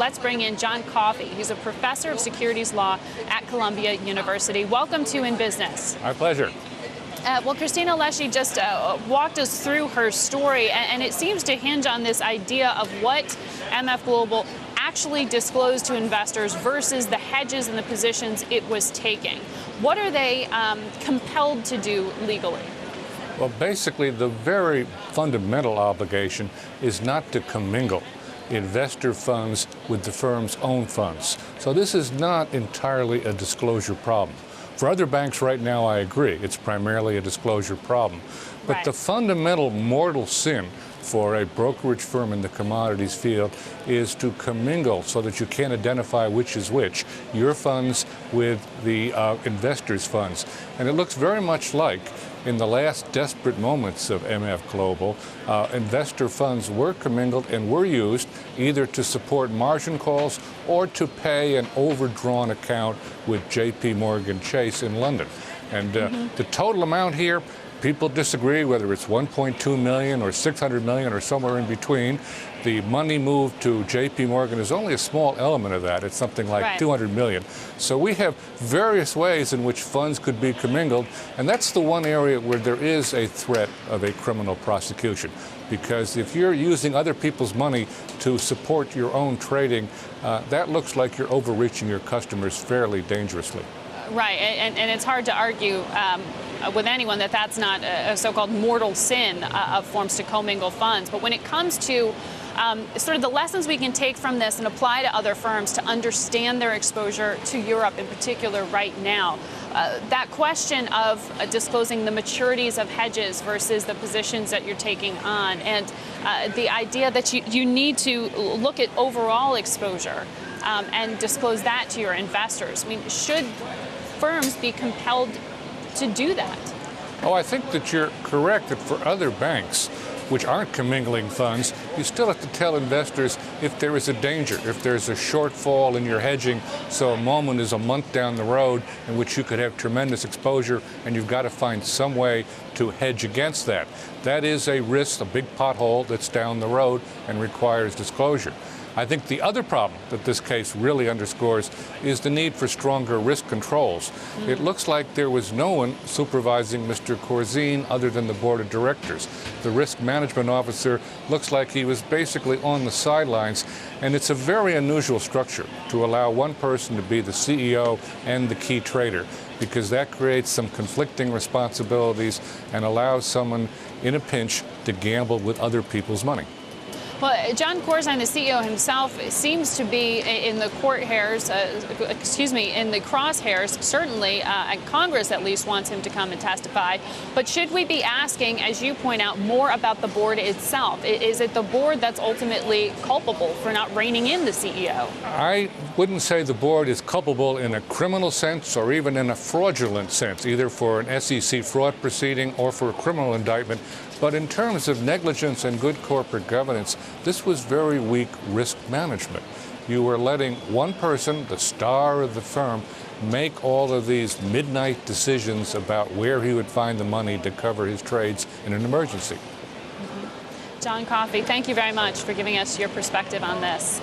let's bring in John Coffey. He's a professor of securities law at Columbia University. Welcome to In Business. My pleasure. Well, Christina Leshy just walked us through her story, and it seems to hinge on this idea of what MF Global actually disclosed to investors versus the hedges and the positions it was taking. What are they compelled to do legally? Well, basically, the very fundamental obligation is not to commingle investor funds with the firm's own funds. So this is not entirely a disclosure problem. For other banks right now, I agree, it's primarily a disclosure problem. But Right. The fundamental mortal sin for a brokerage firm in the commodities field is to commingle so that you can't identify which is which, your funds with the investors' funds. And it looks very much like in the last desperate moments of MF Global, investor funds were commingled and were used either to support margin calls or to pay an overdrawn account with JP Morgan Chase in London. And the total amount here, people disagree whether it's 1.2 million or 600 million or somewhere in between. The money moved to JP Morgan is only a small element of that. It's something like Right. 200 million. So we have various ways in which funds could be commingled, and that's the one area where there is a threat of a criminal prosecution. Because if you're using other people's money to support your own trading, that looks like you're overreaching your customers fairly dangerously. Right, and it's hard to argue with anyone that that's not a so-called mortal sin of forms to commingle funds. But when it comes to sort of the lessons we can take from this and apply to other firms to understand their exposure to Europe in particular right now, that question of disclosing the maturities of hedges versus the positions that you're taking on, and the idea that you need to look at overall exposure and disclose that to your investors. I mean, should firms be compelled to do that? Oh, I think that you're correct that for other banks, which aren't commingling funds, you still have to tell investors if there is a danger, if there's a shortfall in your hedging, so a moment is a month down the road in which you could have tremendous exposure, and you've got to find some way to hedge against that. That is a risk, a big pothole that's down the road and requires disclosure. I think the other problem that this case really underscores is the need for stronger risk controls. It looks like there was no one supervising Mr. Corzine other than the board of directors. The risk management officer looks like he was basically on the sidelines, and it's a very unusual structure to allow one person to be the CEO and the key trader, because that creates some conflicting responsibilities and allows someone in a pinch to gamble with other people's money. Well, John Corzine, the CEO himself, seems to be in the in the crosshairs, certainly, and Congress at least wants him to come and testify. But should we be asking, as you point out, more about the board itself? Is it the board that's ultimately culpable for not reining in the CEO? I wouldn't say the board is culpable in a criminal sense or even in a fraudulent sense, either for an SEC fraud proceeding or for a criminal indictment. But in terms of negligence and good corporate governance, this was very weak risk management. You were letting one person, the star of the firm, make all of these midnight decisions about where he would find the money to cover his trades in an emergency. John Coffey, thank you very much for giving us your perspective on this.